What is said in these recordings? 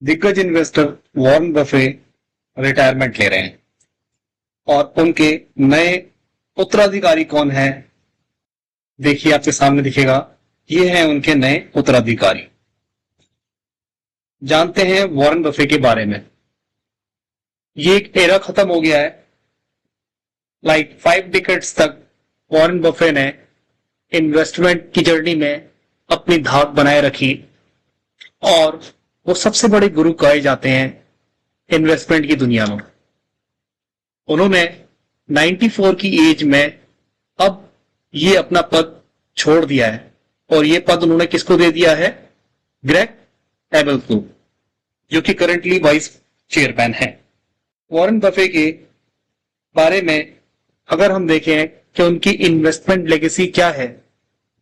दिग्गज investor Warren Buffett retirement ले रहे हैं और उनके नए उत्तराधिकारी कौन है? देखिए, आपके सामने दिखेगा, ये हैं उनके नए उत्तराधिकारी। जानते हैं वॉरेन बफे के बारे में। ये एक एरा खत्म हो गया है। 5 डिकेड्स तक वॉरेन बफे ने इन्वेस्टमेंट की जर्नी में अपनी धाक बनाए रखी और वो सबसे बड़े गुरु कहे जाते हैं इन्वेस्टमेंट की दुनिया में। उन्होंने 94 की एज में अब ये अपना पद छोड़ दिया है और ये पद उन्होंने किसको दे दिया है? ग्रेग एबल को, जो कि करंटली वाइस चेयरमैन है। वॉरेन बफे के बारे में अगर हम देखें कि उनकी इन्वेस्टमेंट लेगेसी क्या है,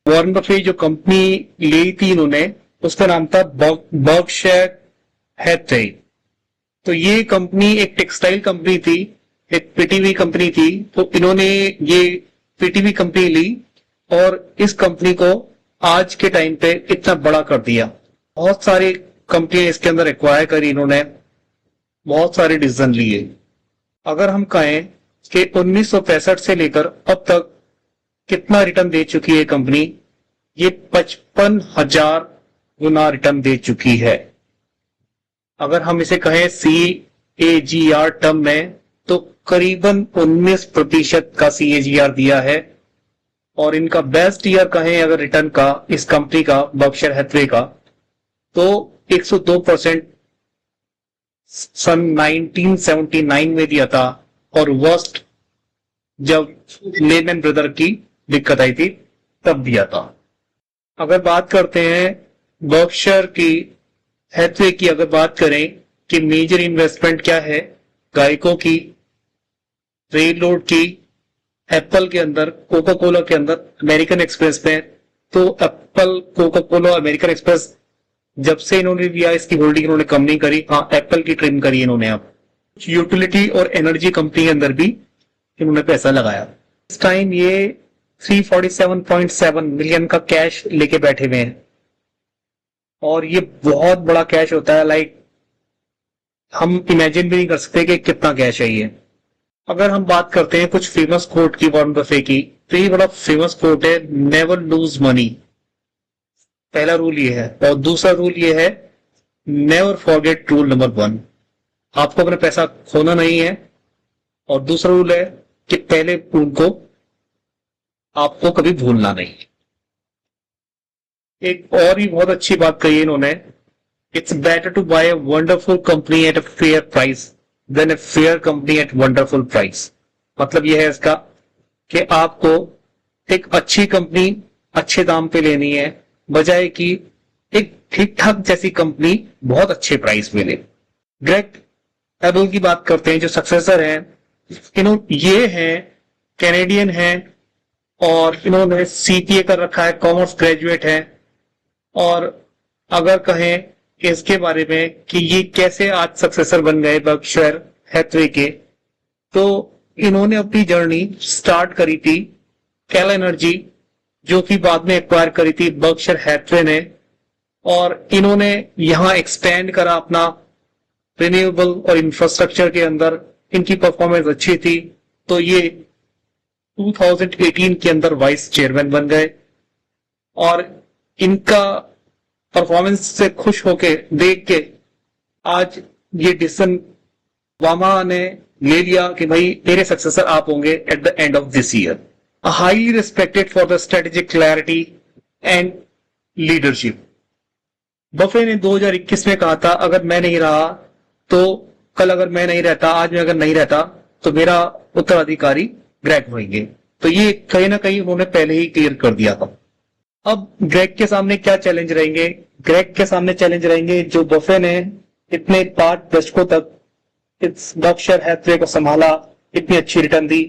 वॉरेन बफे जो कंपनी ली थी इन्होंने, उसका नाम था बर्कशायर हैथवे। तो ये कंपनी एक टेक्सटाइल कंपनी थी, एक पीटीवी कंपनी थी। तो इन्होंने ये पीटीवी कंपनी ली और इस कंपनी को आज के टाइम पे इतना बड़ा कर दिया। बहुत सारी कंपनियां इसके अंदर एक्वायर करी इन्होंने, बहुत सारे डिसीजन लिए। अगर हम कहें कि 1965 से लेकर अब तक कितना रिटर्न दे चुकी है कंपनी, ये 55,000 गुना रिटर्न दे चुकी है। अगर हम इसे कहें CAGR टर्म में, तो करीबन 19% का CAGR दिया है। और इनका बेस्ट ईयर कहें अगर रिटर्न का, इस कंपनी का, बर्कशायर हैथवे का, तो 102% सन 1979 में दिया था और वर्स्ट जब लेमैन ब्रदर की दिक्कत आई थी तब दिया था। अगर बात करते हैं बर्कशायर की हैथवे की, अगर बात करें कि मेजर इन्वेस्टमेंट क्या है, गाइको की, रेलरोड की, एप्पल के अंदर, कोका कोला के अंदर, अमेरिकन एक्सप्रेस में। तो Apple, Coca Cola, American express जब से इन्होंने लिया, इसकी होल्डिंग इन्होंने कम नहीं करी। हाँ, एप्पल की ट्रिम करी इन्होंने। अब यूटिलिटी और एनर्जी कंपनी के अंदर भी इन्होंने पैसा लगाया। इस टाइम ये 347.7 मिलियन का कैश लेके बैठे हुए हैं और ये बहुत बड़ा कैश होता है। हम इमेजिन भी नहीं कर सकते कि कितना कैश है ये। अगर हम बात करते हैं कुछ फेमस कोट की वॉरेन बफे की, तो ये बड़ा फेमस कोट है, नेवर लूज मनी। पहला रूल ये है। और दूसरा रूल ये है, नेवर फॉरगेट रूल नंबर 1, आपको अपना पैसा खोना नहीं है। और दूसरा रूल है कि पहले रूल को आपको कभी भूलना नहीं। एक और ही बहुत अच्छी बात कही इन्होंने, it's better to buy a wonderful company at a fair price than a fair company at wonderful price. मतलब यह है इसका कि आपको एक अच्छी कंपनी अच्छे दाम पे लेनी है, बजाय कि एक ठीक ठाक जैसी कंपनी बहुत अच्छे प्राइस में ले। ग्रेग एबल की बात करते हैं, जो सक्सेसर हैं, ये हैं, कैनेडियन हैं और इन्होंने CPA कर रखा है, कॉमर्स ग्रेजुएट है। और अगर कहें इसके बारे में कि ये कैसे आज सक्सेसर बन गए बर्कशायर हैथवे के, तो इन्होंने अपनी जर्नी स्टार्ट करी थी कैल एनर्जी, जो कि बाद में एक्वायर करी थी बर्कशायर हैथवे ने। और इन्होंने यहां एक्सपेंड करा अपना रिन्यूएबल और इंफ्रास्ट्रक्चर के अंदर। इनकी परफॉर्मेंस अच्छी थी, तो ये 2018 के अंदर वाइस चेयरमैन बन गए। और इनका परफॉर्मेंस से खुश होके देख के आज ये डिसीजन ओबामा ने ले लिया कि भाई मेरे सक्सेसर आप होंगे at the end of this year. Highly respected for the strategic clarity and leadership. Buffett ने 2021 में कहा था, अगर मैं नहीं रहा तो कल, अगर मैं नहीं रहता, आज मैं अगर नहीं रहता, तो मेरा उत्तराधिकारी ग्रेग होंगे। तो ये कहीं ना कहीं उन्होंने पहले ही क्लियर कर दिया था। अब ग्रेग के सामने क्या चैलेंज रहेंगे? ग्रेग के सामने चैलेंज रहेंगे जो बफे ने इतने 5 दशकों तक इस बर्कशायर हैथवे को संभाला, इतनी अच्छी रिटर्न दी,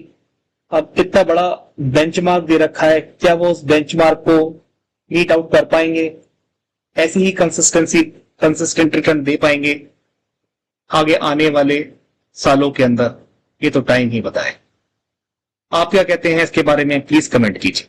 अब इतना बड़ा बेंचमार्क दे रखा है, क्या वो उस बेंचमार्क को मीट आउट कर पाएंगे? ऐसी ही कंसिस्टेंट रिटर्न दे पाएंगे आगे आने वाले सालों के अंदर? ये तो टाइम ही बताए। आप क्या कहते हैं इसके बारे में? प्लीज कमेंट कीजिए।